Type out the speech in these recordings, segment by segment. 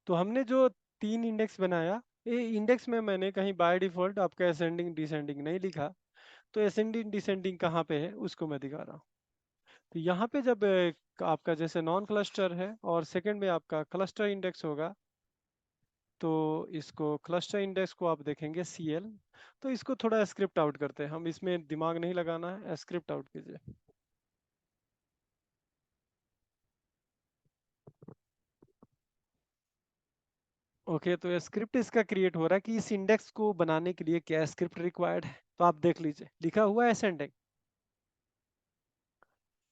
तो हमने जो 3 इंडेक्स बनाया, ये इंडेक्स में मैंने कहीं बाय डिफॉल्ट आपका असेंडिंग डिसेंडिंग नहीं लिखा। तो असेंडिंग डिसेंडिंग कहाँ पे है उसको मैं दिखा रहा हूँ। तो यहाँ पे जब आपका जैसे नॉन क्लस्टर है और सेकंड में आपका क्लस्टर इंडेक्स होगा, तो इसको क्लस्टर इंडेक्स को आप देखेंगे CL। तो इसको थोड़ा स्क्रिप्ट आउट करते हैं, हम इसमें दिमाग नहीं लगाना है, स्क्रिप्ट आउट कीजिए। ओके, तो ये स्क्रिप्ट इसका क्रिएट हो रहा है कि इस इंडेक्स को बनाने के लिए क्या स्क्रिप्ट रिक्वायर्ड है। तो आप देख लीजिए, लिखा हुआ है असेंडिंग।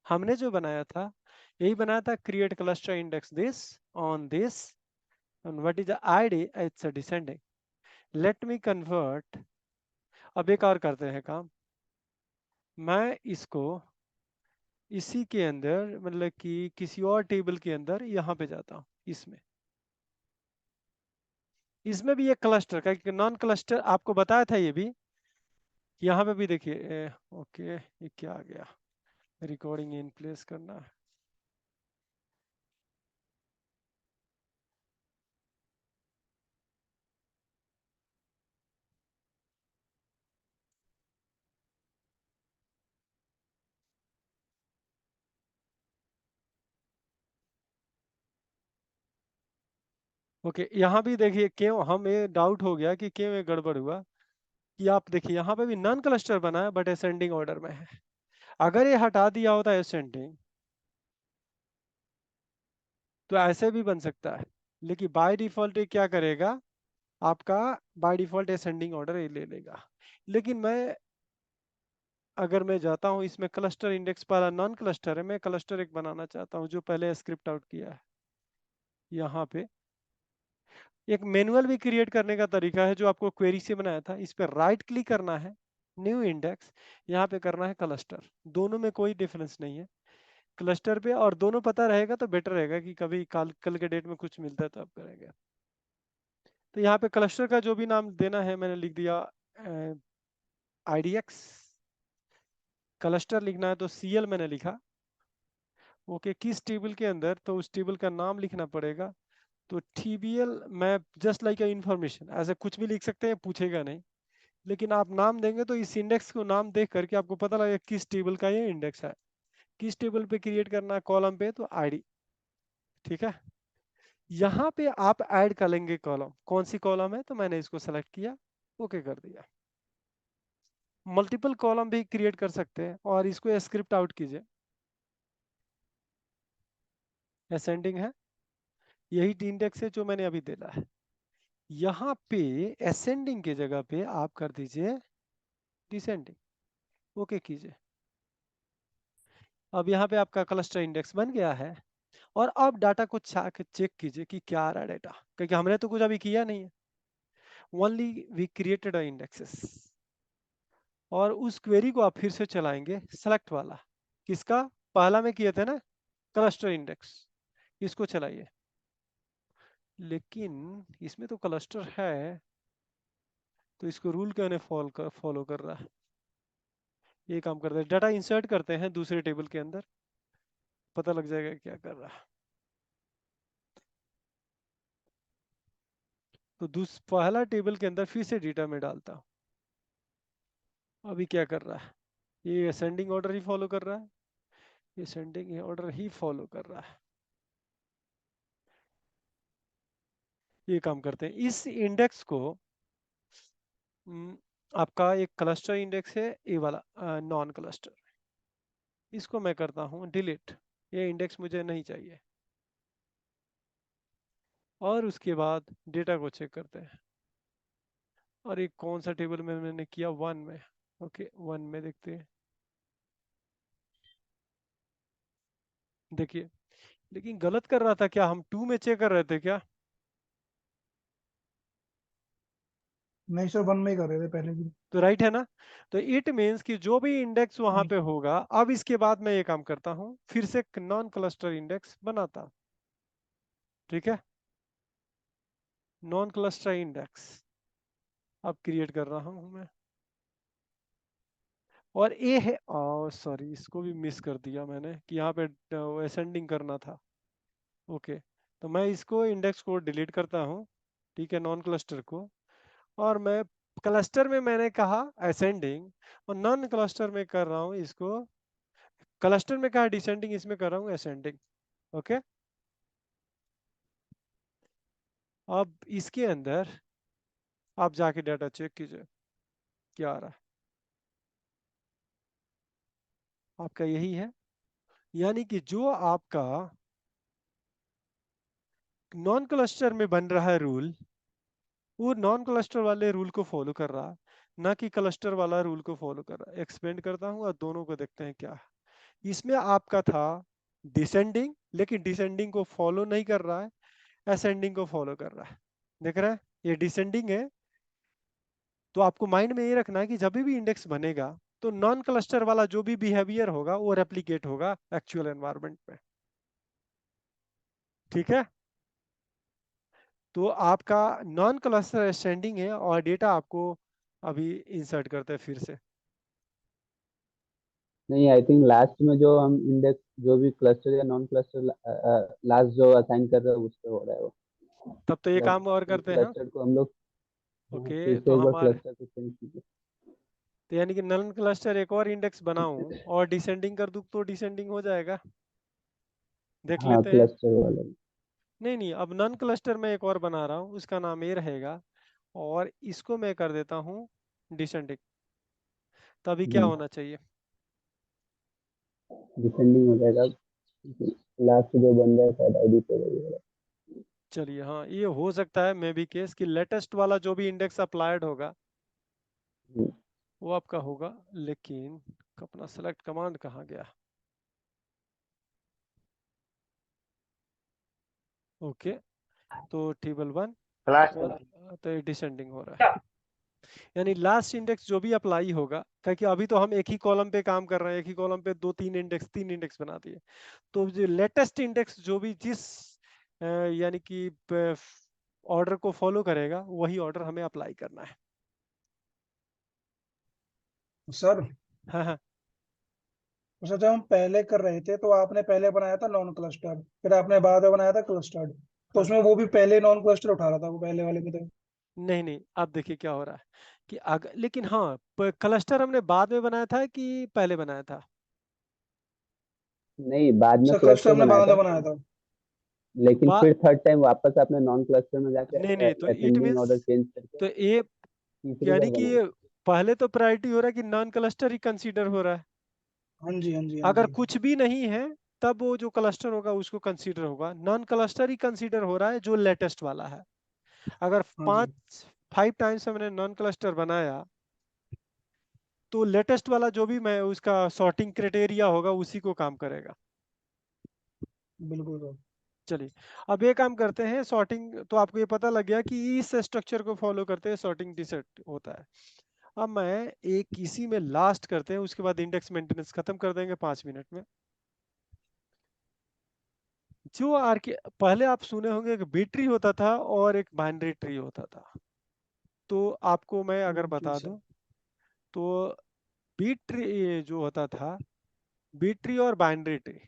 हमने जो बनाया था, यही बनाया था, create cluster index this on this, and what is the id, it's a descending. Let me convert। अब एक और करते हैं काम, मैं इसको इसी के अंदर मतलब कि किसी और टेबल के अंदर यहाँ पे जाता हूँ। इसमें इसमें भी एक क्लस्टर का नॉन क्लस्टर आपको बताया था ये भी। यहाँ पे भी देखिए, ओके ये क्या आ गया, रिकॉर्डिंग इन प्लेस करना है। ओके, यहाँ भी देखिए क्यों हम ये डाउट हो गया कि क्यों ये गड़बड़ हुआ। कि आप देखिए यहाँ पे भी नॉन क्लस्टर बना है बट असेंडिंग ऑर्डर में है। अगर ये हटा दिया होता असेंडिंग तो ऐसे भी बन सकता है, लेकिन बाय डिफॉल्ट ये क्या करेगा, आपका बाय डिफॉल्ट असेंडिंग ऑर्डर ये ले लेगा। लेकिन मैं अगर मैं जाता हूँ इसमें क्लस्टर इंडेक्स वाला नॉन क्लस्टर है, मैं क्लस्टर एक बनाना चाहता हूँ जो पहले स्क्रिप्ट आउट किया है। यहाँ पे एक मैनुअल भी क्रिएट करने का तरीका है जो आपको क्वेरी से बनाया था। इस पर राइट क्लिक करना है, न्यू इंडेक्स, यहाँ पे करना है क्लस्टर। दोनों में कोई डिफरेंस नहीं है क्लस्टर पे, और दोनों पता रहेगा तो बेटर रहेगा कि कभी कल के डेट में कुछ मिलता है तो आप करेंगे। तो यहाँ पे क्लस्टर का जो भी नाम देना है मैंने लिख दिया IDX। क्लस्टर लिखना है तो CL मैंने लिखा। ओके, किस टेबल के अंदर, तो उस टेबल का नाम लिखना पड़ेगा। तो TBL मैं जस्ट लाइक इंफॉर्मेशन ऐसे कुछ भी लिख सकते हैं, पूछेगा नहीं। लेकिन आप नाम देंगे तो इस इंडेक्स को नाम देख करके आपको पता लगेगा किस टेबल का ये इंडेक्स है। किस टेबल पे क्रिएट करना है कॉलम पे, तो ID। ठीक है, यहाँ पे आप ऐड कर लेंगे कॉलम, कौन सी कॉलम है, तो मैंने इसको सेलेक्ट किया, ओके कर दिया। मल्टीपल कॉलम भी क्रिएट कर सकते हैं, और इसको स्क्रिप्ट आउट कीजिए। असेंडिंग है, यही इंडेक्स है जो मैंने अभी दिला है। यहाँ पे असेंडिंग की जगह पे आप कर दीजिए डिसेंडिंग, ओके कीजिए। अब यहाँ पे आपका क्लस्टर इंडेक्स बन गया है। और अब डाटा को चेक कीजिए कि क्या आ रहा है डाटा, क्योंकि हमने तो कुछ अभी किया नहीं है, ओनली वी क्रिएटेड इंडेक्सेस। और उस क्वेरी को आप फिर से चलाएंगे, सेलेक्ट वाला, किसका, पहला में किए थे ना, क्लस्टर इंडेक्स, इसको चलाइए। लेकिन इसमें तो क्लस्टर है, तो इसको रूल क्यों नहीं फॉलो कर रहा है। ये काम करते हैं, डाटा इंसर्ट करते हैं दूसरे टेबल के अंदर, पता लग जाएगा क्या कर रहा है। तो पहला टेबल के अंदर फिर से डेटा में डालता हूँ। अभी क्या कर रहा है, ये असेंडिंग ऑर्डर ही फॉलो कर रहा है, ये असेंडिंग ऑर्डर ही फॉलो कर रहा है। ये काम करते हैं, इस इंडेक्स को आपका एक क्लस्टर इंडेक्स है ये वाला नॉन क्लस्टर, इसको मैं करता हूँ डिलीट, ये इंडेक्स मुझे नहीं चाहिए। और उसके बाद डेटा को चेक करते हैं। और ये कौन सा टेबल में मैंने किया, 1 में, ओके 1 में देखते हैं। देखिए, लेकिन गलत कर रहा था क्या, हम 2 में चेक कर रहे थे क्या। नहीं सर, वन में ही कर रहे थे पहले भी। तो राइट है ना। तो इट मीन्स कि जो भी इंडेक्स वहां नहीं। पे होगा, अब इसके बाद मैं ये काम करता हूँ, फिर से नॉन क्लस्टर इंडेक्स बनाता हूँ। ठीक है, नॉन क्लस्टर इंडेक्स अब क्रिएट कर रहा हूँ मैं। और ये है, सॉरी इसको भी मिस कर दिया मैंने कि यहाँ पे असेंडिंग करना था। ओके, तो मैं इसको इंडेक्स को डिलीट करता हूँ, ठीक है, नॉन क्लस्टर को। और मैं क्लस्टर में मैंने कहा असेंडिंग, और नॉन क्लस्टर में कर रहा हूँ इसको, क्लस्टर में कहा डिसेंडिंग, इसमें कर रहा हूँ असेंडिंग। ओके, अब इसके अंदर आप जाके डाटा चेक कीजिए क्या आ रहा है। आपका यही है, यानी कि जो आपका नॉन क्लस्टर में बन रहा है रूल, वो नॉन क्लस्टर वाले रूल को फॉलो कर रहा है, ना कि क्लस्टर वाला रूल को फॉलो कर रहा है। एक्सपेंड करता हूँ और दोनों को देखते हैं क्या है। इसमें आपका था डिसेंडिंग, लेकिन डिसेंडिंग को फॉलो नहीं कर रहा है, असेंडिंग को फॉलो कर रहा है। देख रहे हैं, ये डिसेंडिंग है। तो आपको माइंड में ये रखना है कि जब भी इंडेक्स बनेगा तो नॉन क्लस्टर वाला जो भी बिहेवियर होगा वो रेप्लिकेट होगा एक्चुअल एनवायरनमेंट में। ठीक है, तो आपका नॉन क्लस्टर असेंडिंग है और डेटा आपको अभी इंसर्ट करते हैं फिर से। नहीं, आई थिंक लास्ट में जो हम इंडेक्स जो भी क्लस्टर या नॉन क्लस्टर लास्ट जो असाइन कर रहे हैं उस पे हो रहा है वो। तब तो ये मतलब काम और करते हैं। क्लस्टर को हम लोग फिर ओके, तो से एक बार हमारे, क्लस्टर को चेंज कीजिए। तो यानी कि नॉन क्लस्टर एक और इंडेक्स बनाऊं और डिसेंडिंग कर दूं तो डिसेंडिंग हो जाएगा। देख हाँ, लेते हैं। क्लस्टर वाला। नहीं नहीं, अब नॉन क्लस्टर में एक और बना रहा हूँ, उसका नाम ये रहेगा, और इसको मैं कर देता हूँ डिसेंडिंग। तभी क्या होना चाहिए? डिसेंडिंग हो जाएगा। लास्ट जो बन रहा है शायद आईडी पे वही हो रहा चलिए, हाँ, ये हो सकता है मे बी केस कि लेटेस्ट वाला जो भी इंडेक्स अप्लाइड होगा है। वो आपका होगा, लेकिन अपना सेलेक्ट कमांड कहाँ गया? ओके, तो टेबल वन, क्लास तो ये डिसेंडिंग हो रहा है। यानी लास्ट इंडेक्स जो भी अप्लाई होगा, क्योंकि अभी तो हम एक ही कॉलम पे काम कर रहे हैं, एक ही कॉलम पे दो तीन इंडेक्स, तीन इंडेक्स बना दिए। तो जो लेटेस्ट इंडेक्स जो भी जिस यानी कि ऑर्डर को फॉलो करेगा वही ऑर्डर हमें अप्लाई करना है। सर, हाँ हाँ। तो जब हम पहले कर रहे थे तो आपने पहले बनाया था नॉन क्लस्टर, फिर आपने बाद में बनाया था क्लस्टर्ड, तो हाँ, उसमें वो भी पहले नॉन क्लस्टर उठा रहा था, वो पहले वाले में तो। नहीं नहीं, अब देखिए क्या हो रहा है कि अगर, लेकिन हाँ, क्लस्टर हमने बाद में बनाया था कि पहले बनाया था? नहीं, बाद में सर क्लस्टर क्लस्टर हमने बनाया बाद में था, बनाया था। लेकिन बा फिर थर्ड टाइम वापस आपने नॉन क्लस्टर में जाके नहीं नहीं, तो it ascending means, order change करके तो ये तीसरी यानी बार कि बनाया। ये पहले तो प्रायोरिटी हो रहा है कि नॉन क्लस्टर ही कंसीडर हो रहा है। हाँ जी, हाँ जी, हाँ अगर जी। कुछ भी नहीं है तब वो जो क्लस्टर होगा उसको कंसीडर होगा। नॉन क्लस्टर ही कंसीडर हो रहा है जो लेटेस्ट वाला है। अगर हाँ जी। पांच फाइव टाइम्स हमने नॉन क्लस्टर बनाया तो लेटेस्ट वाला जो भी मैं उसका सॉर्टिंग क्राइटेरिया होगा उसी को काम करेगा। बिल्कुल सर। चलिए, अब ये काम करते हैं सॉर्टिंग। तो आपको ये पता लग गया कि इस स्ट्रक्चर को फॉलो करते हैं सॉर्टिंग डिसेट होता है। अब मैं एक इसी में लास्ट करते हैं, उसके बाद इंडेक्स मेंटेनेंस खत्म कर देंगे 5 मिनट में। जो आर्के पहले आप सुने होंगे एक बी ट्री होता था और एक बाइनरी ट्री होता था। तो आपको मैं अगर जी बता सर। दूं तो बी ट्री जो होता था, बी ट्री और बाइनरी ट्री,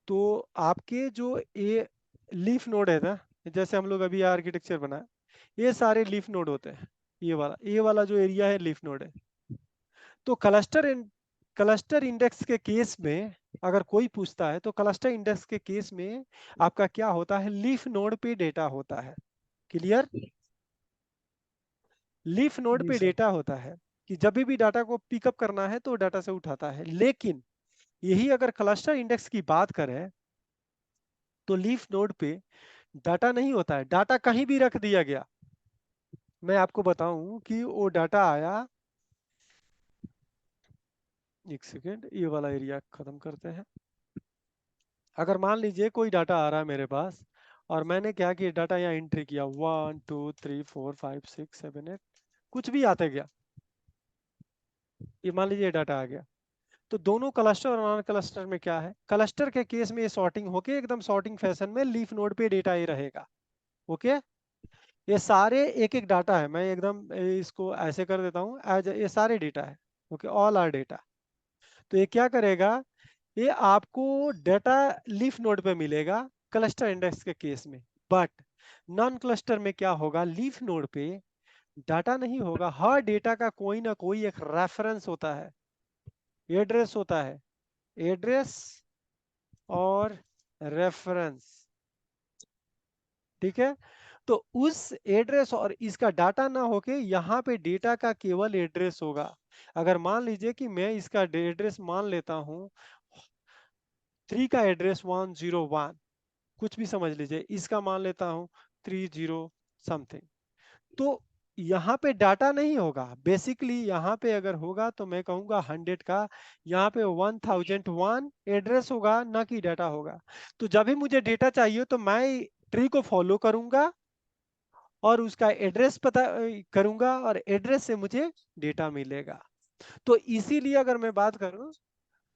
तो आपके जो ये लीफ नोड है ना, जैसे हम लोग अभी आर्किटेक्चर बना, ये सारे लीफ नोड होते हैं। ये वाला जो एरिया है लीफ नोड है। तो क्लस्टर इंडेक्स के केस में अगर कोई पूछता है तो क्लस्टर इंडेक्स के केस में आपका क्या होता है, लीफ नोड पे डेटा होता है। क्लियर? लीफ नोड जी पे सर। डेटा होता है कि जब भी डाटा को पिकअप करना है तो डाटा से उठाता है। लेकिन यही अगर क्लस्टर इंडेक्स की बात करें तो लीफ नोड पे डाटा नहीं होता है, डाटा कहीं भी रख दिया गया। मैं आपको बताऊं कि वो डाटा आया, एक सेकेंड, ये वाला एरिया खत्म करते हैं। अगर मान लीजिए कोई डाटा आ रहा है मेरे पास और मैंने क्या किया, डाटा यहाँ एंट्री किया 1 2 3 4 5 6 7 8, कुछ भी आते गया, ये मान लीजिए डाटा आ गया। तो दोनों क्लस्टर और नॉन क्लस्टर में क्या है, क्लस्टर के केस में ये सॉर्टिंग होके एकदम सॉर्टिंग फैशन में लीफ नोड पे डेटा ये रहेगा। ओके, ये सारे एक एक डाटा है, मैं एकदम इसको ऐसे कर देता हूँ एज, ये सारे डेटा है। Okay, all are data. तो ये क्या करेगा, ये आपको डेटा लीफ नोड पे मिलेगा क्लस्टर इंडेक्स के केस में। बट नॉन क्लस्टर में क्या होगा, लीफ नोड पे डाटा नहीं होगा, हर डेटा का कोई ना कोई एक रेफरेंस होता है, एड्रेस होता है, एड्रेस और रेफरेंस, ठीक है। तो उस एड्रेस और इसका डाटा ना होके यहाँ पे डेटा का केवल एड्रेस होगा। अगर मान लीजिए कि मैं इसका एड्रेस मान लेता हूँ 3 का एड्रेस 101, कुछ भी समझ लीजिए, इसका मान लेता हूँ 30 समथिंग, तो यहाँ पे डाटा नहीं होगा। बेसिकली यहाँ पे अगर होगा तो मैं कहूँगा 100 का, यहाँ पे 1001 एड्रेस होगा, ना कि डाटा होगा। तो जब भी मुझे डेटा चाहिए तो मैं ट्री को फॉलो करूंगा और उसका एड्रेस पता करूंगा और एड्रेस से मुझे डेटा मिलेगा। तो इसीलिए अगर मैं बात करूं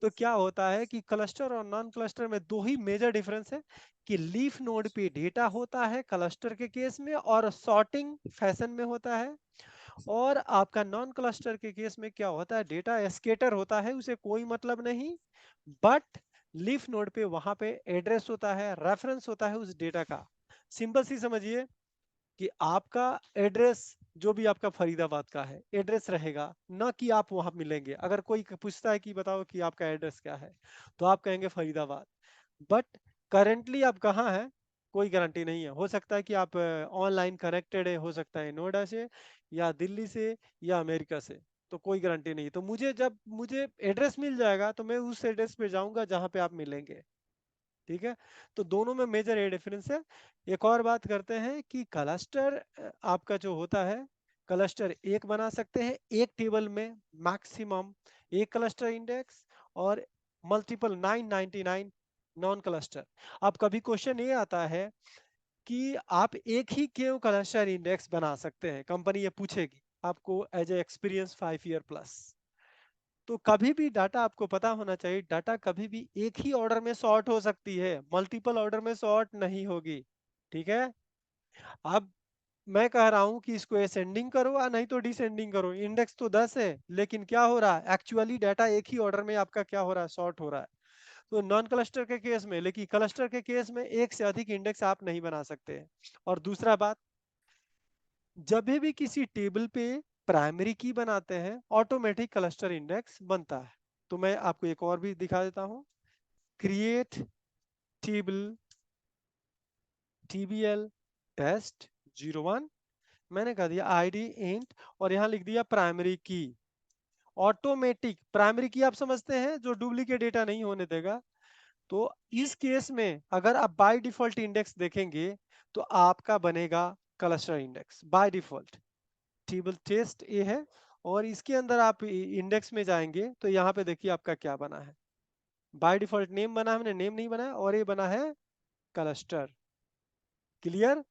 तो क्या होता है कि क्लस्टर और नॉन क्लस्टर में दो ही मेजर डिफरेंस है कि लीफ नोड पे डेटा होता है क्लस्टर के केस में और सॉर्टिंग फैशन में होता है, और आपका नॉन क्लस्टर के केस में क्या होता है, डेटा स्केटर होता है, उसे कोई मतलब नहीं, बट लीफ नोड पे वहां पे एड्रेस होता है, रेफरेंस होता है उस डेटा का। सिंपल सी समझिए कि आपका एड्रेस जो भी आपका फरीदाबाद का है एड्रेस रहेगा, ना कि आप वहां मिलेंगे। अगर कोई पूछता है कि बताओ कि आपका एड्रेस क्या है, तो आप कहेंगे फरीदाबाद, बट करेंटली आप कहाँ हैं कोई गारंटी नहीं है। हो सकता है कि आप ऑनलाइन कनेक्टेड है, हो सकता है नोएडा से या दिल्ली से या अमेरिका से, तो कोई गारंटी नहीं। तो जब मुझे एड्रेस मिल जाएगा तो मैं उस एड्रेस पे जाऊंगा जहां पे आप मिलेंगे, ठीक है। तो दोनों में मेजर ये डिफरेंस है। एक और बात करते हैं कि क्लस्टर आपका जो होता है, क्लस्टर एक बना सकते हैं एक टेबल में, मैक्सिमम एक क्लस्टर इंडेक्स, और मल्टीपल 999 नॉन क्लस्टर। अब कभी क्वेश्चन ये आता है कि आप एक ही क्यों क्लस्टर इंडेक्स बना सकते हैं, कंपनी ये पूछेगी आपको as a experience 5 year plus. तो कभी भी डाटा आपको पता होना चाहिए, डाटा कभी भी एक ही ऑर्डर में सॉर्ट हो सकती है, मल्टीपल ऑर्डर में सॉर्ट नहीं होगी, ठीक है। अब मैं कह रहा हूं कि इसको असेंडिंग करो या नहीं तो डिसेंडिंग करो, इंडेक्स तो 10 है, लेकिन क्या हो रहा है एक्चुअली डाटा एक ही ऑर्डर में आपका क्या हो रहा है, सॉर्ट हो रहा है। तो नॉन क्लस्टर के केस में, लेकिन क्लस्टर के केस में एक से अधिक इंडेक्स आप नहीं बना सकते हैं। और दूसरा बात, जब भी किसी टेबल पे प्राइमरी की बनाते हैं ऑटोमेटिक क्लस्टर इंडेक्स बनता है। तो मैं आपको एक और भी दिखा देता हूं, क्रिएट टेबल tbl टेस्ट 01, मैंने कह दिया आईडी इंट और यहां लिख दिया प्राइमरी की। ऑटोमेटिक प्राइमरी की आप समझते हैं जो डुप्लीकेट डेटा नहीं होने देगा। तो इस केस में अगर आप बाय डिफॉल्ट इंडेक्स देखेंगे तो आपका बनेगा cluster index by default, table test A है, और इसके अंदर आप इंडेक्स में जाएंगे तो यहाँ पे देखिए आपका क्या बना है, बाय डिफॉल्ट नेम बना है, हमने नेम नहीं बनाया, और ये बना है क्लस्टर। क्लियर।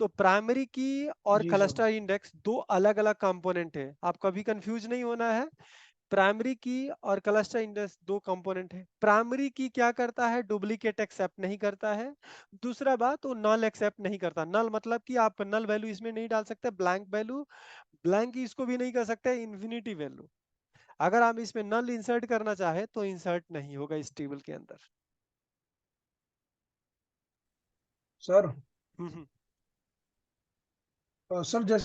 तो प्राइमरी की और जी सर। क्लस्टर इंडेक्स दो अलग अलग कंपोनेंट है, आप कभी कंफ्यूज नहीं होना है। प्राइमरी की और क्लस्टर इंडेक्स दो कंपोनेंट है। प्राइमरी की क्या करता है, डुप्लीकेट एक्सेप्ट नहीं करता है। दूसरा बात, वो नल एक्सेप्ट नहीं करता। नल मतलब कि आप नल वैल्यू इसमें नहीं डाल सकते, ब्लैंक वैल्यू, ब्लैंक इसको भी नहीं कर सकते इन्फिनिटी वैल्यू। अगर आप इसमें नल इंसर्ट करना चाहे तो इंसर्ट नहीं होगा इस टेबल के अंदर। सर हम्म। सर जैसे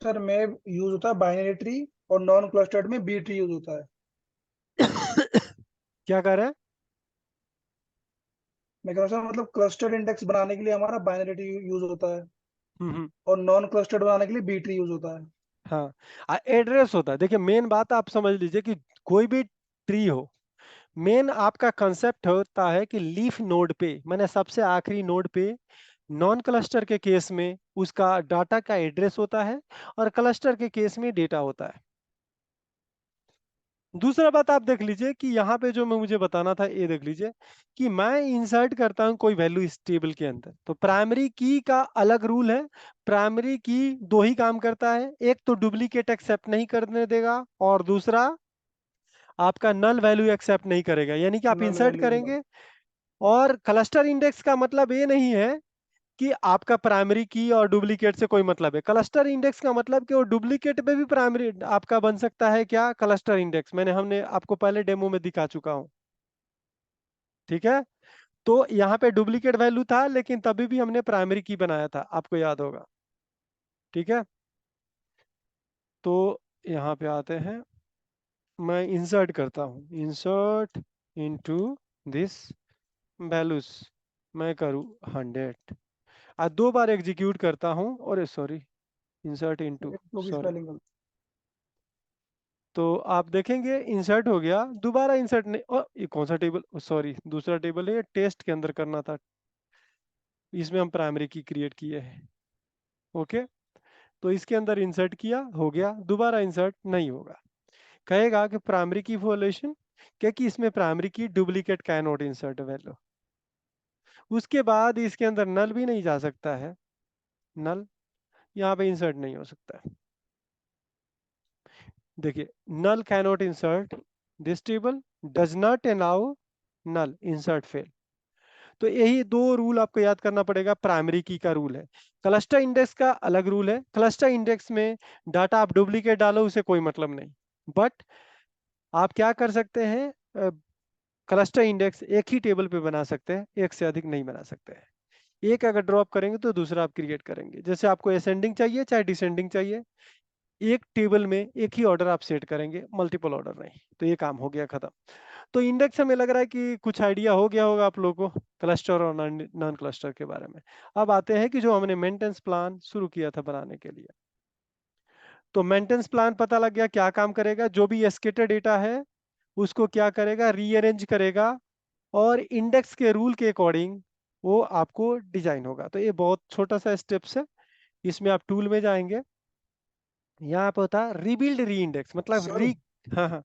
सर में यूज होता है बाइनरी ट्री और नॉन क्लस्टर्ड में बी ट्री यूज होता है। क्या कर रहे हैं। मैं कह रहा हूँ सर मतलब क्लस्टर्ड इंडेक्स बनाने के लिए हमारा बाइनरी ट्री यूज होता है हम्म। और नॉन क्लस्टर्ड बनाने के लिए बी ट्री यूज होता है। हाँ, एड्रेस होता है। देखिए मेन बात आप समझ लीजिए कि कोई भी ट्री हो, मेन आपका कंसेप्ट होता है कि लीफ नोड पे, मैंने सबसे आखिरी नोड पे, नॉन क्लस्टर के केस में उसका डाटा का एड्रेस होता है और क्लस्टर के केस में डेटा होता है। दूसरा बात आप देख लीजिए कि यहाँ पे जो मैं मुझे बताना था, ये देख लीजिए कि मैं इंसर्ट करता हूँ कोई वैल्यू इस टेबल के अंदर, तो प्राइमरी की का अलग रूल है। प्राइमरी की दो ही काम करता है, एक तो डुप्लीकेट एक्सेप्ट नहीं करने देगा, और दूसरा आपका नल वैल्यू एक्सेप्ट नहीं करेगा, यानी कि आप नल इंसर्ट वैल्यू करेंगे। और क्लस्टर इंडेक्स का मतलब ये नहीं है कि आपका प्राइमरी की और डुप्लीकेट से कोई मतलब है। क्लस्टर इंडेक्स का मतलब कि वो डुप्लीकेट पे भी प्राइमरी आपका बन सकता है, क्या क्लस्टर इंडेक्स, हमने आपको पहले डेमो में दिखा चुका हूं, ठीक है। तो यहाँ पे डुप्लीकेट वैल्यू था, लेकिन तभी भी हमने प्राइमरी की बनाया था, आपको याद होगा। ठीक है, तो यहाँ पे आते हैं, मैं इंसर्ट करता हूँ, इंसर्ट इनटू दिस वैल्यूज, मैं करूँ 100 और 2 बार एग्जीक्यूट करता हूँ, और सॉरी इंसर्ट इनटू, की सॉरी। स्पेलिंग गलत। तो आप देखेंगे इंसर्ट हो गया, दोबारा इंसर्ट नहीं, और ये कौन सा टेबल, सॉरी दूसरा टेबल है, ये टेस्ट के अंदर करना था, इसमें हम प्राइमरी की क्रिएट किए हैं। ओके, तो इसके अंदर इंसर्ट किया, हो गया, दोबारा इंसर्ट नहीं होगा, कहेगा कि प्राइमरी की वैल्यूएशन, क्योंकि इसमें प्राइमरी की duplicate can not insert value. उसके बाद इसके अंदर नल भी नहीं जा सकता है, नल यहाँ पे इंसर्ट नहीं हो सकता है। देखिए, null cannot insert this table, does not allow null insert fail. तो यही 2 रूल आपको याद करना पड़ेगा, प्राइमरी की का रूल है। क्लस्टर इंडेक्स का अलग रूल है, क्लस्टर इंडेक्स में डाटा आप डुप्लीकेट डालो उसे कोई मतलब नहीं, बट आप क्या कर सकते हैं, क्लस्टर इंडेक्स एक ही टेबल पे बना सकते हैं, एक से अधिक नहीं बना सकते हैं। एक अगर ड्रॉप करेंगे तो दूसरा आप क्रिएट करेंगे, जैसे आपको असेंडिंग चाहिए चाहे डिसेंडिंग चाहिए, एक टेबल में एक ही ऑर्डर आप सेट करेंगे, मल्टीपल ऑर्डर नहीं। तो ये काम हो गया खत्म। तो इंडेक्स हमें लग रहा है कि कुछ आइडिया हो गया होगा आप लोगों को क्लस्टर और नॉन क्लस्टर के बारे में। अब आते हैं कि जो हमने मेंटेनेंस प्लान शुरू किया था बनाने के लिए, तो मेंटेनेंस प्लान पता लग गया क्या काम करेगा, जो भी एस्केटर डेटा है उसको क्या करेगा, रीअरेंज करेगा, और इंडेक्स के रूल के अकॉर्डिंग वो आपको डिजाइन होगा। तो ये बहुत छोटा सा स्टेप्स है, इसमें आप टूल में जाएंगे, यहाँ पे होता है रिबिल्ड री इंडेक्स, मतलब सर री। हाँ हाँ,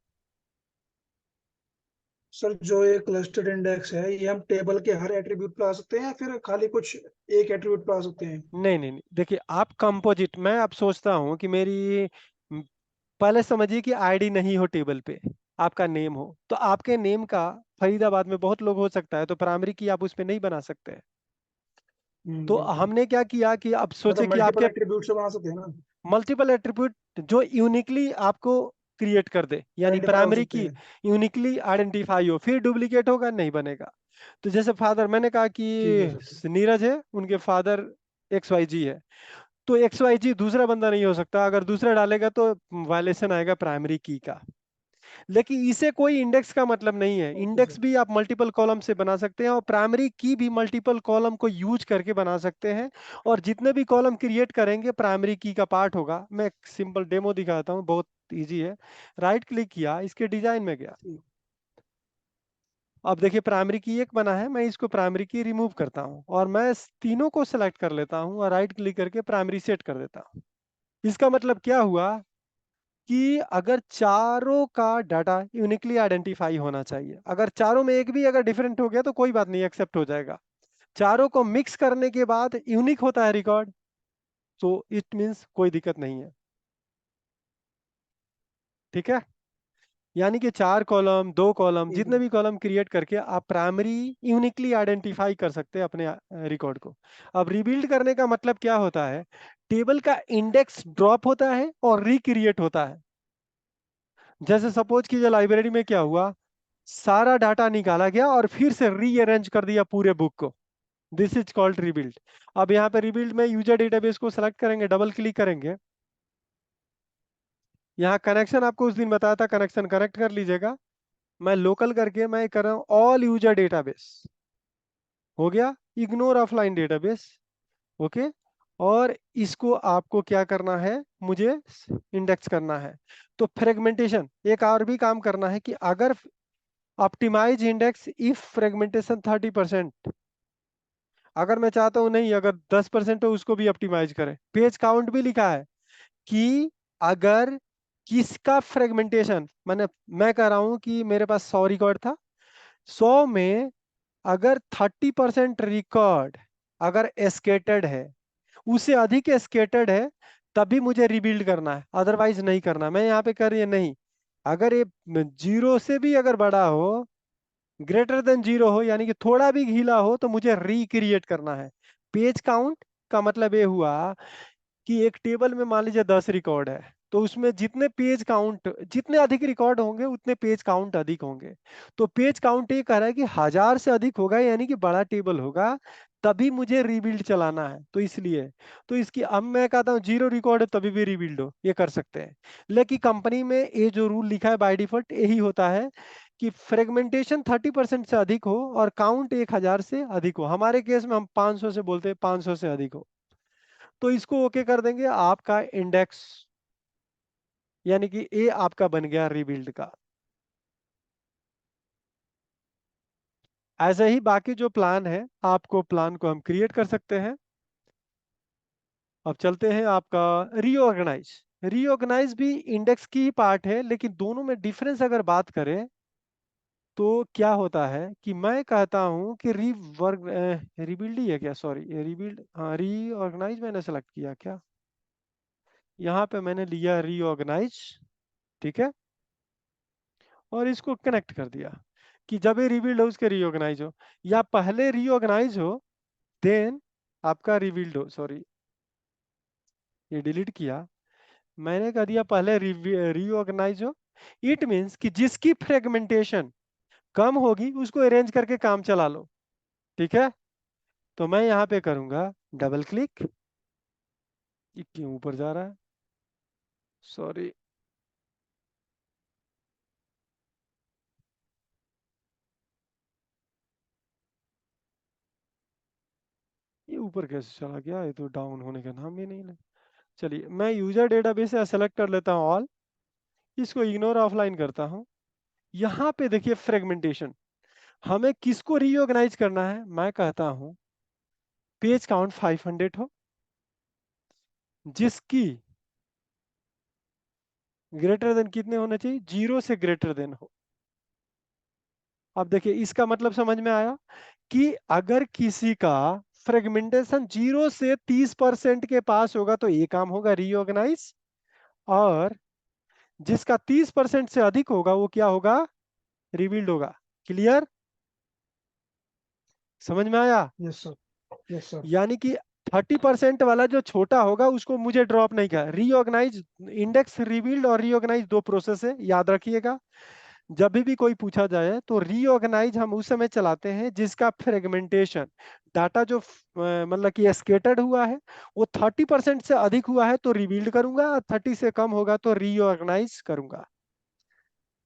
सर जो ये क्लस्टर इंडेक्स है, ये हम टेबल के हर एट्रीब्यूट पे आ सकते हैं या फिर खाली कुछ एक एट्रीब्यूट पे आ सकते हैं? नहीं, देखिए आप कंपोजिट, मैं अब सोचता हूँ कि मेरी पहले समझिए कि आईडी नहीं हो टेबल पे, आपका नेम हो, तो आपके नेम का फरीदाबाद में बहुत लोग हो सकता है, तो प्राइमरी की आप उस पे नहीं बना सकते हैं। तो बिल्कुल। हमने क्या किया कि अब सोचे मतलब कि मल्टीपल आपके एट्रीब्यूट से बना सकते हैं ना, मल्टीपल एट्रीब्यूट जो यूनिकली आपको क्रिएट कर दे, यानी आइडेंटिफाई हो प्राइमरी सकते की हैं। यूनिकली आइडेंटिफाई हो, फिर डुप्लीकेट होगा नहीं बनेगा। तो जैसे फादर, मैंने कहा ठीक है सर। कि नीरज है, उनके फादर XYG है, तो XYG दूसरा बंदा नहीं हो सकता, अगर दूसरा डालेगा तो वायलेशन आएगा प्राइमरी की का। लेकिन इसे कोई इंडेक्स का मतलब नहीं है, ओके इंडेक्स सर। भी आप मल्टीपल कॉलम से बना सकते हैं, और प्राइमरी की भी मल्टीपल कॉलम को यूज करके बना सकते हैं। और जितने भी कॉलम क्रिएट करेंगे प्राइमरी की का पार्ट होगा। मैं एक सिंपल डेमो दिखाता हूँ, बहुत इजी है। राइट क्लिक किया, इसके डिजाइन में गया, ठीक। अब देखिए प्राइमरी की एक बना है, मैं इसको प्राइमरी की रिमूव करता हूँ, और मैं तीनों को सेलेक्ट कर लेता हूँ और राइट क्लिक करके प्राइमरी सेट कर देता हूँ। इसका मतलब क्या हुआ कि अगर चारों का डाटा यूनिकली आइडेंटिफाई होना चाहिए, अगर चारों में एक भी अगर डिफरेंट हो गया तो कोई बात नहीं, एक्सेप्ट हो जाएगा। चारों को मिक्स करने के बाद यूनिक होता है रिकॉर्ड, तो इट मींस कोई दिक्कत नहीं है। ठीक है, यानी कि 4 कॉलम 2 कॉलम ठीक जितने है। भी कॉलम क्रिएट करके आप प्राइमरी यूनिकली आइडेंटिफाई कर सकते हैं अपने रिकॉर्ड को। अब रिबिल्ड करने का मतलब क्या होता है, टेबल का इंडेक्स ड्रॉप होता है और रिक्रिएट होता है। जैसे सपोज कीजिए लाइब्रेरी में क्या हुआ, सारा डाटा निकाला गया और फिर से रीअरेंज कर दिया पूरे बुक को, दिस इज कॉल्ड रिबिल्ड। अब यहाँ पे रिबिल्ड में यूजर डेटाबेस को सेलेक्ट करेंगे, डबल क्लिक करेंगे, यहाँ कनेक्शन आपको उस दिन बताया था, कनेक्शन कनेक्ट कर लीजिएगा। मैं लोकल करके मैं कर रहा हूँ ऑल यूजर डेटाबेस, हो गया, इग्नोर ऑफलाइन डेटाबेस। ओके, और इसको आपको क्या करना है, मुझे इंडेक्स करना है। तो फ्रेगमेंटेशन एक और भी काम करना है कि अगर ऑप्टिमाइज इंडेक्स इफ फ्रेगमेंटेशन 30%, अगर मैं चाहता हूं नहीं, अगर 10% हो उसको भी ऑप्टिमाइज करें। पेज काउंट भी लिखा है कि अगर किसका फ्रेगमेंटेशन, मैं कह रहा हूं कि मेरे पास 100 रिकॉर्ड था, 100 में अगर 30% रिकॉर्ड अगर एस्केटेड है, उससे अधिक एस्केटेड है, तभी मुझे रिबिल्ड करना है, अदरवाइज नहीं करना। मैं यहाँ पे कर रही है नहीं, अगर ये 0 से भी अगर बड़ा हो, ग्रेटर देन 0 हो, यानी कि थोड़ा भी गीला हो, तो मुझे रिक्रिएट करना है। पेज काउंट का मतलब ये हुआ कि एक टेबल में मान लीजिए 10 रिकॉर्ड है, तो उसमें जितने पेज काउंट, जितने अधिक रिकॉर्ड होंगे उतने पेज काउंट अधिक होंगे। तो पेज काउंट ये कह रहा है कि 1000 से अधिक होगा, यानी कि बड़ा टेबल होगा, तभी मुझे रीबिल्ड चलाना है। तो इसलिए, तो इसकी अब मैं कहता हूँ 0 रिकॉर्ड है तभी भी रीबिल्ड हो, ये कर सकते हैं। लेकिन कंपनी में ये जो रूल लिखा है बाय डिफॉल्ट यही होता है कि फ्रेगमेंटेशन 30% से अधिक हो और काउंट 1000 से अधिक हो। हमारे केस में हम 500 से बोलते हैं, 500 से अधिक हो। तो इसको ओके कर देंगे, आपका इंडेक्स यानी कि ए आपका बन गया रीबिल्ड का। ऐसे ही बाकी जो प्लान है, आपको प्लान को हम क्रिएट कर सकते हैं। अब चलते हैं आपका रीऑर्गेनाइज। रीऑर्गेनाइज भी इंडेक्स की ही पार्ट है, लेकिन दोनों में डिफरेंस अगर बात करें तो क्या होता है कि मैं कहता हूं कि रीवर्क, रीबिल्ड ही है क्या, सॉरी रीबिल्ड, हाँ रीऑर्गेनाइज मैंने सेलेक्ट किया क्या, यहाँ पे मैंने लिया रीऑर्गेनाइज, ठीक है, और इसको कनेक्ट कर दिया कि जब ये रिबिल्ड हो उसके रीऑर्गेनाइज हो, या पहले रीऑर्गेनाइज हो देन आपका रिबिल्ड हो। सॉरी, ये डिलीट किया, मैंने कह दिया पहले रीऑर्गेनाइज हो। इट मींस कि जिसकी फ्रेगमेंटेशन कम होगी उसको अरेंज करके काम चला लो, ठीक है। तो मैं यहाँ पे करूंगा डबल क्लिक, ये क्यों ऊपर जा रहा है, सॉरी, ये ऊपर कैसे चला गया, ये तो डाउन होने का नाम भी नहीं ले। चलिए मैं यूजर डेटाबेस से सेलेक्ट कर लेता हूँ ऑल, इसको इग्नोर ऑफलाइन करता हूँ। यहाँ पे देखिए फ्रेगमेंटेशन, हमें किसको रीऑर्गेनाइज करना है, मैं कहता हूं पेज काउंट 500 हो, जिसकी ग्रेटर देन कितने होने चाहिए, 0 से ग्रेटर देन हो। अब देखिए इसका मतलब समझ में आया कि अगर किसी का फ्रेगमेंटेशन 0 से 30% के पास होगा तो ये काम होगा रीऑर्गेनाइज, और जिसका 30% से अधिक होगा वो क्या होगा, रिबिल्ड होगा। क्लियर, समझ में आया। Yes sir, yes sir. यानी कि 30% वाला जो छोटा होगा उसको मुझे ड्रॉप नहीं किया। रीऑर्गेनाइज, इंडेक्स रिबिल्ड और रीऑर्गेनाइज दो प्रोसेस है, याद रखिएगा। जब भी कोई पूछा जाए तो रीऑर्गेनाइज हम उस समय चलाते हैं जिसका फ्रेगमेंटेशन, डाटा जो मतलब कि स्केटर्ड हुआ है वो 30% से अधिक हुआ है तो रिबिल्ड करूंगा, 30 से कम होगा तो रीऑर्गेनाइज करूंगा।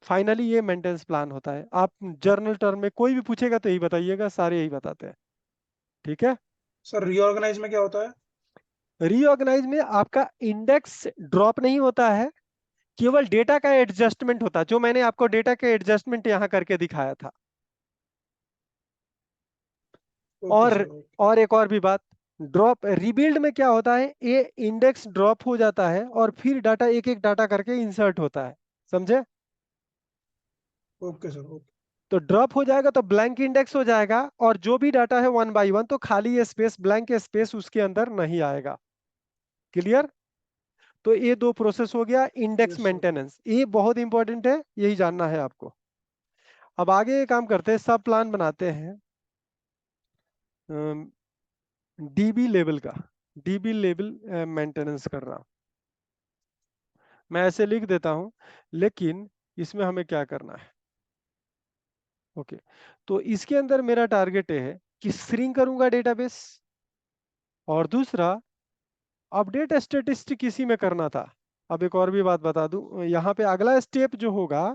फाइनली ये मेंटेनेंस प्लान होता है। आप जर्नल टर्म में कोई भी पूछेगा तो यही बताइएगा, सारे यही बताते हैं, ठीक है। सर रीऑर्गेनाइज में क्या होता है? रीऑर्गेनाइज में आपका इंडेक्स ड्रॉप नहीं होता है, केवल डेटा का एडजस्टमेंट होता है, जो मैंने आपको डेटा के एडजस्टमेंट यहां करके दिखाया था। ओके और सर, ओके। और एक और भी बात, ड्रॉप रिबिल्ड में क्या होता है, ये इंडेक्स ड्रॉप हो जाता है और फिर डाटा एक एक डाटा करके इंसर्ट होता है, समझे। Okay sir, okay. तो ड्रॉप हो जाएगा तो ब्लैंक इंडेक्स हो जाएगा, और जो भी डाटा है 1 बाई 1 तो खाली स्पेस, ब्लैंक स्पेस उसके अंदर नहीं आएगा। क्लियर। तो ये दो प्रोसेस हो गया इंडेक्स यस सर। मेंटेनेंस, ये बहुत इंपॉर्टेंट है, यही जानना है आपको। अब आगे ये काम करते हैं, सब प्लान बनाते हैं डीबी लेवल का, डीबी लेवल मेंटेनेंस कर रहा हूं मैं, ऐसे लिख देता हूं, लेकिन इसमें हमें क्या करना है। ओके, तो इसके अंदर मेरा टारगेट है कि श्रिंक करूंगा डेटाबेस, और दूसरा अपडेट स्टेटिस्टिक इसी में करना था। अब एक और भी बात बता दूं, यहाँ पे अगला स्टेप जो होगा,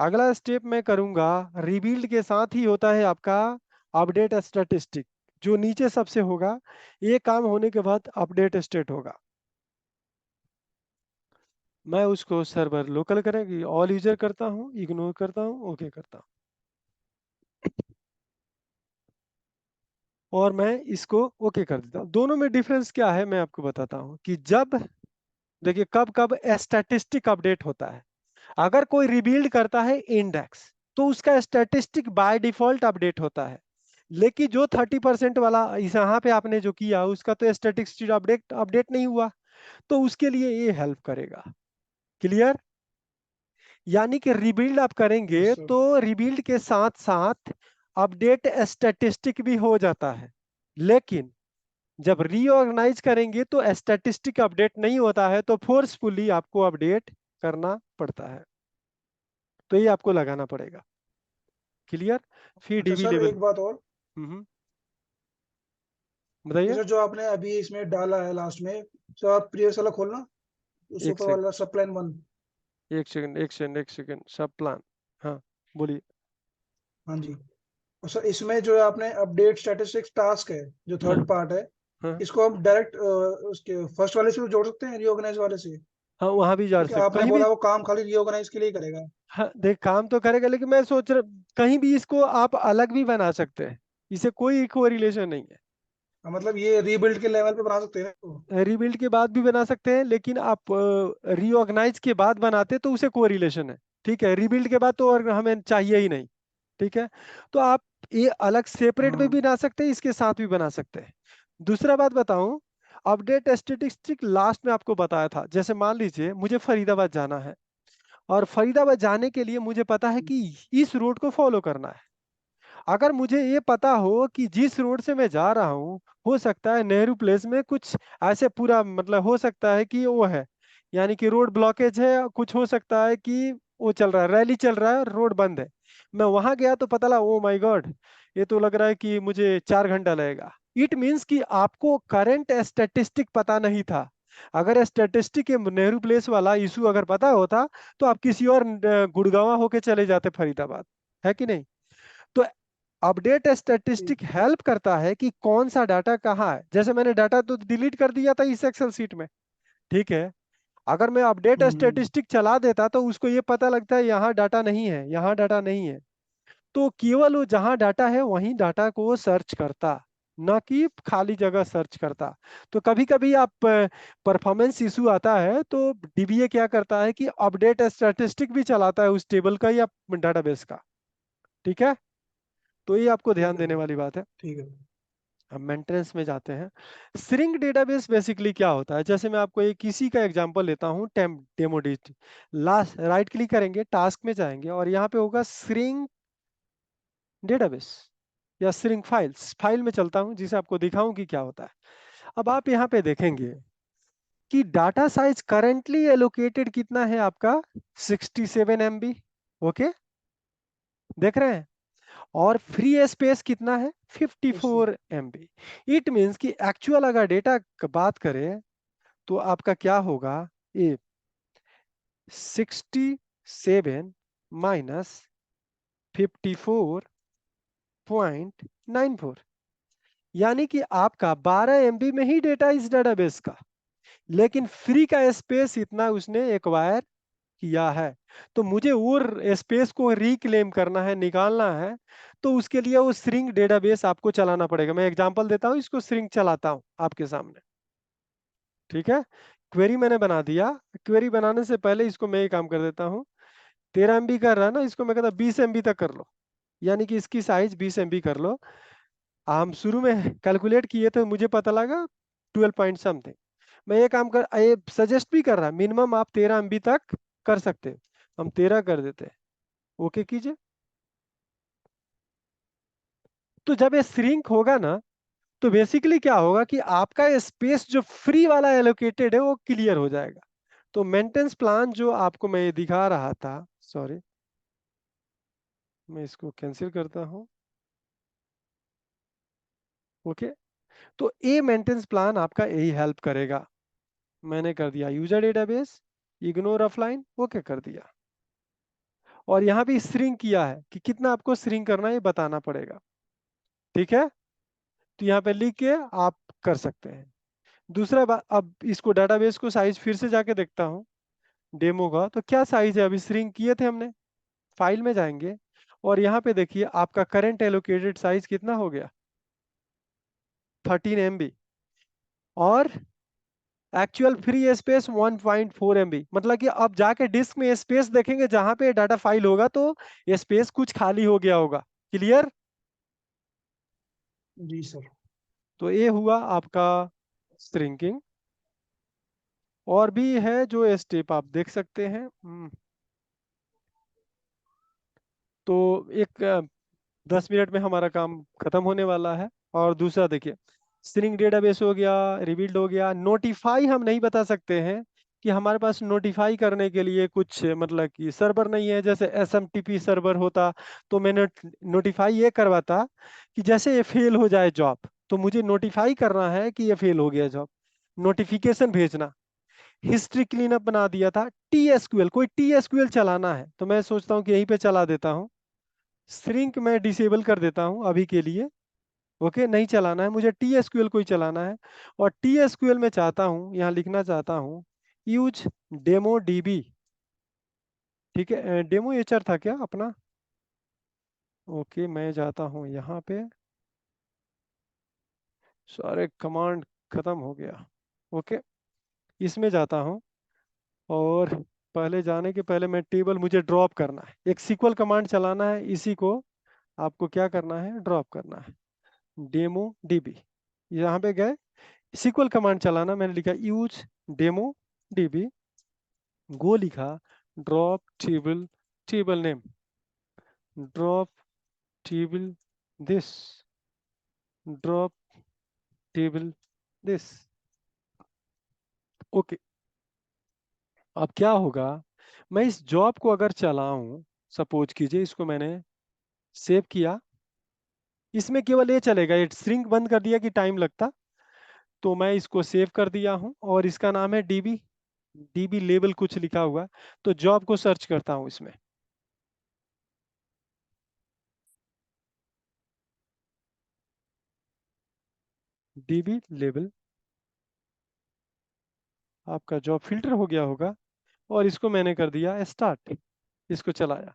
अगला स्टेप मैं करूंगा रिबिल्ड के साथ ही होता है आपका अपडेट स्टैटिस्टिक, जो नीचे सबसे होगा। ये काम होने के बाद अपडेट स्टेट होगा, मैं उसको सर्वर लोकल करेंगे, ऑल यूजर करता हूँ, इग्नोर करता हूँ, ओके करता हूँ, और मैं इसको ओके कर देता हूँ। दोनों में डिफरेंस क्या है मैं आपको बताता हूँ कि जब, देखिए कब कब स्टैटिस्टिक अपडेट होता है। अगर कोई रिबिल्ड करता है इंडेक्स तो उसका स्टैटिस्टिक बाय डिफॉल्ट अपडेट होता है, लेकिन जो 30% वाला यहाँ पे आपने जो किया उसका तो स्टैटिस्टिक अपडेट अपडेट नहीं हुआ, तो उसके लिए ये हेल्प करेगा। क्लियर। यानी कि रिबिल्ड आप करेंगे यस सर। तो रिबिल्ड के साथ साथ अपडेट स्टैटिस्टिक भी हो जाता है, लेकिन जब रीऑर्गेनाइज करेंगे तो स्टैटिस्टिक अपडेट नहीं होता है, तो फोर्सफुली आपको अपडेट करना पड़ता है, तो ये आपको लगाना पड़ेगा। क्लियर? फिर अच्छा डीबी सर, लेवल। एक बात और, बताइए। जैसे जो आपने अभी इसमें डाला है लास्ट में, तो आप प्रीवियस वाला खोलना, एक सुपर सेकंड, वाला सब प्लान 1। एक सेकंड, एक सेकंड, एक सेकंड, सब प्लान। हाँ, बोलिए। हाँ जी। और सर इसमें जो आपने अपडेट स्टैटिस्टिक्स टास्क है, जो हाँ, थर्ड पार्ट है, हाँ, इसको हम डायरेक्ट उसके फर्स्ट वाले से भी जोड़ सकते हैं, रीऑर्गेनाइज वाले से? हाँ, वहां भी जा क्योंकि सकते, आपने कहीं भी। बोला वो काम खाली रीऑर्गेनाइज के लिए ही करेगा। हाँ, देख, काम तो करेगा, लेकिन मैं सोच रहा, कहीं भी इसको आप अलग भी बना सकते हैं, इसे कोई कोरिलेशन नहीं है। मतलब ये रीबिल्ड के लेवल पे बना सकते हैं तो। रीबिल्ड के बाद भी बना सकते हैं, लेकिन आप रीऑर्गेनाइज के बाद बनाते तो उसे कोरिलेशन है। ठीक है, रीबिल्ड के बाद तो और हमें चाहिए ही नहीं। ठीक है, तो आप ये अलग सेपरेट में भी हाँ बना सकते हैं, इसके साथ भी बना सकते हैं। दूसरा बात बताऊं, अपडेट स्टेटिस्टिक लास्ट में आपको बताया था, जैसे मान लीजिए मुझे फरीदाबाद जाना है, और फरीदाबाद जाने के लिए मुझे पता है कि इस रोड को फॉलो करना है। अगर मुझे ये पता हो कि जिस रोड से मैं जा रहा हूँ, हो सकता है नेहरू प्लेस में कुछ ऐसे पूरा, मतलब हो सकता है कि वो है, यानी कि रोड ब्लॉकेज है, कुछ हो सकता है कि वो चल रहा है, रैली चल रहा है, रोड बंद है। मैं वहां गया तो पता लगा, ओ माय गॉड, ये तो लग रहा है कि मुझे 4 घंटा लगेगा। इट मीन्स कि आपको करंट स्टैटिस्टिक पता नहीं था। अगर स्टैटिस्टिक के नेहरू प्लेस वाला इशू अगर पता होता, तो आप किसी और गुड़गांव होके चले जाते फरीदाबाद, है कि नहीं? तो अपडेट ठीक। स्टैटिस्टिक हेल्प करता है कि कौन सा डाटा कहाँ है। जैसे मैंने डाटा तो डिलीट कर दिया था इस एक्सेल सीट में, ठीक है, अगर मैं अपडेट हम्म। स्टैटिस्टिक चला देता तो उसको ये पता लगता है यहाँ डाटा नहीं है, यहाँ डाटा नहीं है। तो केवल वो जहाँ डाटा है वहीं डाटा को वो सर्च करता, ना कि खाली जगह सर्च करता। तो कभी कभी आप परफॉर्मेंस इशू आता है तो डीबीए क्या करता है कि अपडेट स्टैटिस्टिक भी चलाता है उस टेबल का या डाटाबेस का। ठीक है, तो ये आपको ध्यान ठीक है देने सर। वाली बात है। ठीक है। अब मेंटेनेंस में जाते हैं। श्रिंक डेटाबेस बेसिकली क्या होता है, जैसे मैं आपको एक किसी का एग्जांपल लेता हूँ, डेमो डिट। लास्ट राइट क्लिक करेंगे, टास्क में जाएंगे, और यहाँ पे होगा श्रिंक डेटाबेस या श्रिंक फाइल्स। फाइल में चलता हूँ जिसे आपको दिखाऊं कि क्या होता है। अब आप यहाँ पे देखेंगे कि डाटा साइज करेंटली एलोकेटेड कितना है आपका, 67 MB। ओके, देख रहे हैं? और फ्री स्पेस कितना है, yes sir. 54 MB। It means कि एक्चुअल अगर डेटा की बात करें तो आपका क्या होगा, ये 67 - 54.94, यानी कि आपका 12 MB में ही डेटा इस डेटाबेस का, लेकिन फ्री का स्पेस इतना उसने एक्वायर किया है। तो मुझे वो स्पेस को रिक्लेम करना है, निकालना है, तो उसके लिए वो स्ट्रिंग डेटाबेस आपको चलाना पड़ेगा। मैं एग्जांपल देता हूं, इसको स्ट्रिंग चलाता हूं आपके सामने। ठीक है, क्वेरी मैंने बना दिया। क्वेरी बनाने से पहले इसको मैं ये काम कर देता हूँ, 13 MB कर रहा है ना, इसको मैं कहता 20 MB तक कर लो, यानी कि इसकी साइज 20 MB कर लो। हम शुरू में कैलकुलेट किए थे, मुझे पता लगा 12 पॉइंट समथिंग। मैं ये काम कर, ये सजेस्ट भी कर रहा, मिनिमम आप 13 MB तक कर सकते हो। हम 13 कर देते हैं, ओके कीजिए। तो जब ये श्रिंक होगा ना, तो बेसिकली क्या होगा कि आपका स्पेस जो फ्री वाला एलोकेटेड है वो क्लियर हो जाएगा। तो मेंटेनेंस प्लान जो आपको मैं ये दिखा रहा था, सॉरी, मैं इसको कैंसिल करता हूं। ओके, तो ये मेंटेनेंस प्लान आपका यही हेल्प करेगा। मैंने कर दिया user database, ignore offline, okay कर दिया। और यहाँ भी श्रिंक किया है कि कितना आपको श्रिंक करना है, ये बताना पड़ेगा। ठीक है, तो यहाँ पे लिख के आप कर सकते हैं। दूसरा बात, अब इसको डाटाबेस को साइज फिर से जाके देखता हूँ डेमो का, तो क्या साइज है, अभी श्रिंक किए थे हमने। फाइल में जाएंगे, और यहाँ पे देखिए आपका करंट एलोकेटेड साइज कितना हो गया, 13 MB। और एक्चुअल फ्री स्पेस 1.4 MB, मतलब कि अब जाके डिस्क में स्पेस देखेंगे जहां पे डाटा फाइल होगा, तो स्पेस कुछ खाली हो गया होगा। क्लियर? जी सर। तो ये हुआ आपका श्रिंकिंग। और भी है जो स्टेप आप देख सकते हैं। तो एक 10 मिनट में हमारा काम खत्म होने वाला है। और दूसरा देखिए, स्ट्रिंग डेटाबेस हो गया, रिबिल्ड हो गया। नोटिफाई हम नहीं बता सकते हैं कि हमारे पास नोटिफाई करने के लिए कुछ मतलब कि सर्वर नहीं है। जैसे एसएमटीपी सर्वर होता तो मैंने नोटिफाई ये करवाता कि जैसे ये फेल हो जाए जॉब, तो मुझे नोटिफाई करना है कि ये फेल हो गया जॉब, नोटिफिकेशन भेजना। हिस्ट्री क्लीनअप बना दिया था। टीएसक्यूएल, कोई टीएसक्यूएल चलाना है तो मैं सोचता हूँ कि यहीं पे चला देता हूँ। श्रिंक मैं डिसेबल कर देता हूँ अभी के लिए। ओके, नहीं चलाना है मुझे, टीएसक्यूएल को ही चलाना है। और टीएसक्यूएल में चाहता हूँ, यहाँ लिखना चाहता हूँ यूज डेमो डीबी। ठीक है, डेमो एचर था क्या अपना? ओके, मैं जाता हूँ यहाँ पे, सारे कमांड खत्म हो गया। ओके, इसमें जाता हूँ और पहले जाने के पहले मैं टेबल मुझे ड्रॉप करना है, एक सीक्वल कमांड चलाना है, इसी को आपको क्या करना है, ड्रॉप करना है। डेमो डीबी, यहाँ पे गए, सीक्वल कमांड चलाना, मैंने लिखा यूज डेमो डीबी, गो लिखा, drop table, table name, drop table this, drop table this. Okay, अब क्या होगा, मैं इस जॉब को अगर चलाऊं, सपोज कीजिए इसको मैंने सेव किया, इसमें केवल ये चलेगा, ये श्रिंक बंद कर दिया कि टाइम लगता। तो मैं इसको सेव कर दिया हूं और इसका नाम है डीबी, डीबी लेबल कुछ लिखा हुआ। तो जॉब को सर्च करता हूं इसमें, डीबी लेबल, आपका जॉब फिल्टर हो गया होगा और इसको मैंने कर दिया स्टार्ट, इसको चलाया।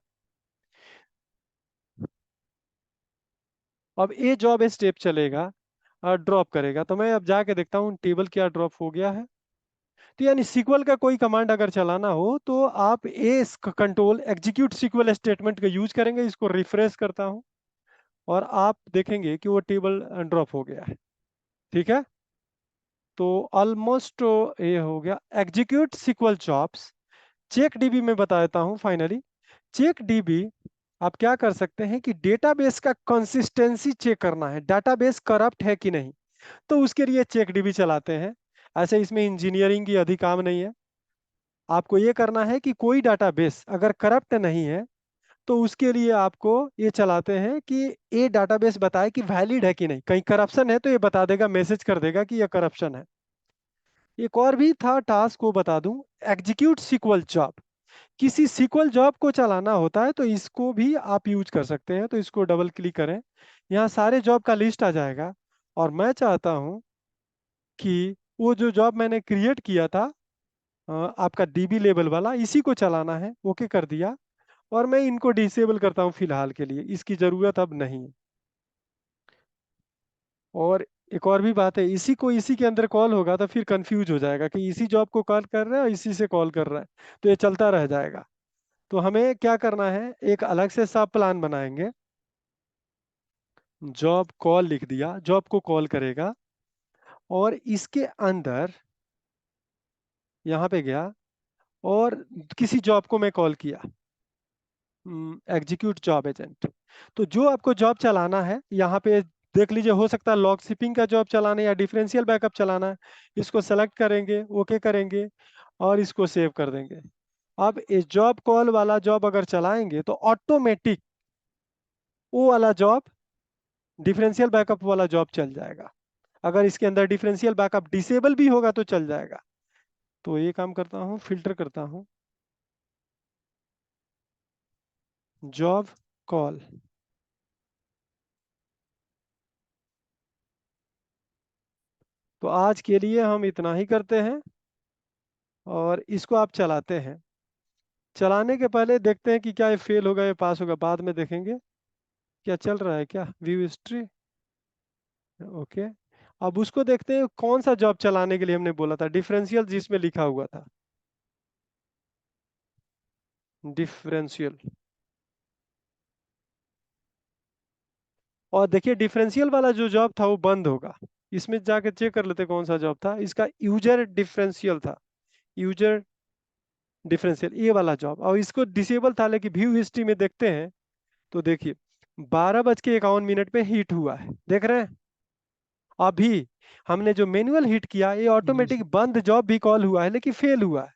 अब ये जॉब स्टेप चलेगा और ड्रॉप करेगा, तो मैं अब जाके देखता हूँ टेबल क्या ड्रॉप हो गया है। तो यानी सीक्वल का कोई कमांड अगर चलाना हो तो आप ए कंट्रोल एग्जीक्यूट सीक्वल स्टेटमेंट का यूज करेंगे। इसको रिफ्रेश करता हूं और आप देखेंगे कि वो टेबल ड्रॉप हो गया है। ठीक है, तो ऑलमोस्ट ये हो गया execute SQL jobs. Check DB में बता देता हूं फाइनली। चेक डीबी आप क्या कर सकते हैं कि डेटाबेस का कंसिस्टेंसी चेक करना है, डेटाबेस करप्ट है कि नहीं, तो उसके लिए चेक डीबी चलाते हैं। ऐसे इसमें इंजीनियरिंग की अधिक काम नहीं है। आपको ये करना है कि कोई डाटाबेस अगर करप्ट नहीं है तो उसके लिए आपको ये चलाते हैं कि ये डाटाबेस बताए कि वैलिड है कि नहीं। कहीं करप्शन है तो ये बता देगा, मैसेज कर देगा कि ये करप्शन है। एक और भी था टास्क, को बता दूं, एग्जीक्यूट सीक्वल जॉब। किसी सीक्वल जॉब को चलाना होता है तो इसको भी आप यूज कर सकते हैं। तो इसको डबल क्लिक करें, यहाँ सारे जॉब का लिस्ट आ जाएगा। और मैं चाहता हूँ कि वो जो जॉब मैंने क्रिएट किया था, आपका डीबी लेवल वाला, इसी को चलाना है। ओके कर दिया और मैं इनको डिसेबल करता हूँ फिलहाल के लिए, इसकी ज़रूरत अब नहीं है। और एक और भी बात है, इसी को इसी के अंदर कॉल होगा तो फिर कंफ्यूज हो जाएगा कि इसी जॉब को कॉल कर रहा है और इसी से कॉल कर रहा है, तो ये चलता रह जाएगा। तो हमें क्या करना है, एक अलग से सब प्लान बनाएंगे। जॉब कॉल लिख दिया, जॉब को कॉल करेगा और इसके अंदर यहाँ पे गया और किसी जॉब को मैं कॉल किया, एग्जीक्यूट जॉब एजेंट। तो जो आपको जॉब चलाना है यहाँ पे देख लीजिए, हो सकता है लॉग शिपिंग का जॉब चलाना है या डिफरेंशियल बैकअप चलाना है। इसको सेलेक्ट करेंगे, ओके करेंगे और इसको सेव कर देंगे। अब इस जॉब कॉल वाला जॉब अगर चलाएंगे तो ऑटोमेटिक वो वाला जॉब, डिफरेंशियल बैकअप वाला जॉब चल जाएगा। अगर इसके अंदर डिफरेंशियल बैकअप डिसेबल भी होगा तो चल जाएगा। तो ये काम करता हूँ, फिल्टर करता हूँ, जॉब कॉल। तो आज के लिए हम इतना ही करते हैं और इसको आप चलाते हैं। चलाने के पहले देखते हैं कि क्या ये फेल होगा या पास होगा, बाद में देखेंगे। क्या चल रहा है, क्या व्यू हिस्ट्री, ओके। अब उसको देखते हैं कौन सा जॉब चलाने के लिए हमने बोला था, डिफरेंशियल जिसमें लिखा हुआ था, डिफरेंशियल। और देखिए डिफरेंशियल वाला जो जॉब था वो बंद होगा। इसमें जाके चेक कर लेते कौन सा जॉब था, इसका यूजर डिफरेंशियल था, यूजर डिफरेंशियल ये वाला जॉब। और इसको डिसेबल था, लेकिन व्यू हिस्ट्री में देखते हैं तो देखिए 12:51 पे हिट हुआ है, देख रहे हैं अभी। हमने जो मैनुअल हिट किया ये ऑटोमेटिक बंद जॉब भी कॉल हुआ है लेकिन फेल हुआ है।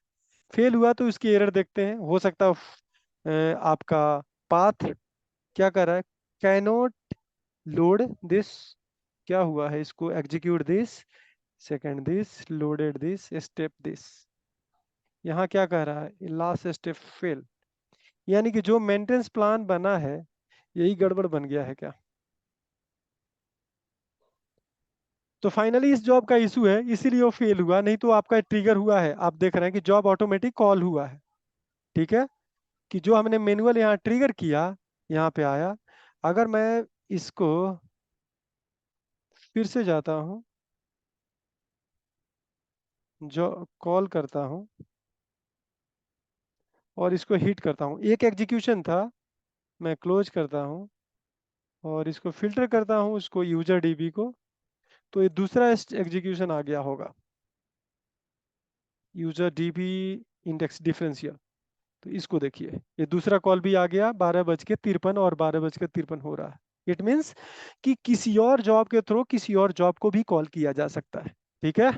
फेल हुआ तो उसकी एरर देखते हैं। हो सकता है आपका पाथ क्या कर रहा है, कैनोट लोड दिस, क्या हुआ है, इसको execute this, second this, loaded this, step this. यहाँ क्या कह रहा है, लास्ट स्टेप फेल, यानी कि जो मेंटेनेंस प्लान बना है यही गड़बड़ बन गया है क्या। तो फाइनली इस जॉब का इशू है इसीलिए वो फेल हुआ, नहीं तो आपका ट्रिगर हुआ है। आप देख रहे हैं कि जॉब ऑटोमेटिक कॉल हुआ है। ठीक है, कि जो हमने मैनुअल यहाँ ट्रिगर किया यहाँ पे आया। अगर मैं इसको फिर से जाता हूँ, जो कॉल करता हूँ और इसको हिट करता हूँ, एक एग्जीक्यूशन था, मैं क्लोज करता हूँ और इसको फिल्टर करता हूँ उसको यूजर डीबी को, तो ये दूसरा एग्जीक्यूशन आ गया होगा, यूजर डीबी इंडेक्स डिफरेंशियल। तो इसको देखिए, ये दूसरा कॉल भी आ गया 12:53 और 12:53 हो रहा है। इट मीन्स कि किसी और जॉब के थ्रू किसी और जॉब को भी कॉल किया जा सकता है। ठीक है,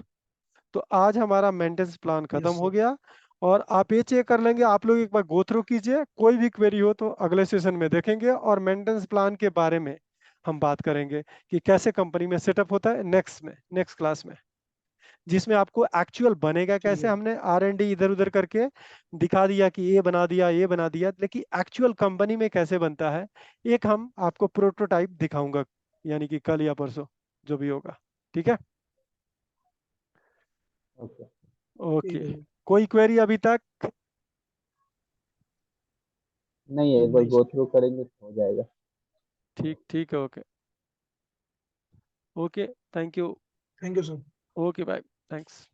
तो आज हमारा मेंटेनेंस प्लान खत्म यस हो सर। गया। और आप ये चेक कर लेंगे, आप लोग एक बार गो थ्रू कीजिए, कोई भी क्वेरी हो तो अगले सेशन में देखेंगे और मेंटेनेंस प्लान के बारे में हम बात करेंगे कि कैसे कंपनी में सेटअप होता है नेक्स्ट क्लास में, जिसमें आपको एक्चुअल बनेगा कैसे। चलिए। हमने R&D इधर उधर करके दिखा दिया कि ये बना दिया ये बना दिया, लेकिन एक्चुअल कंपनी में कैसे बनता है एक हम आपको प्रोटोटाइप दिखाऊंगा, यानी कि कल या परसों जो भी होगा। ठीक है, ओके। ओके। ठीक है सर। कोई क्वेरी अभी तक? नहीं, एक बार नहीं गो सर। थ्रू करेंगे तो हो जाएगा। ठीक ठीक है, okay okay, thank you, thank you sir. Okay bye, thanks.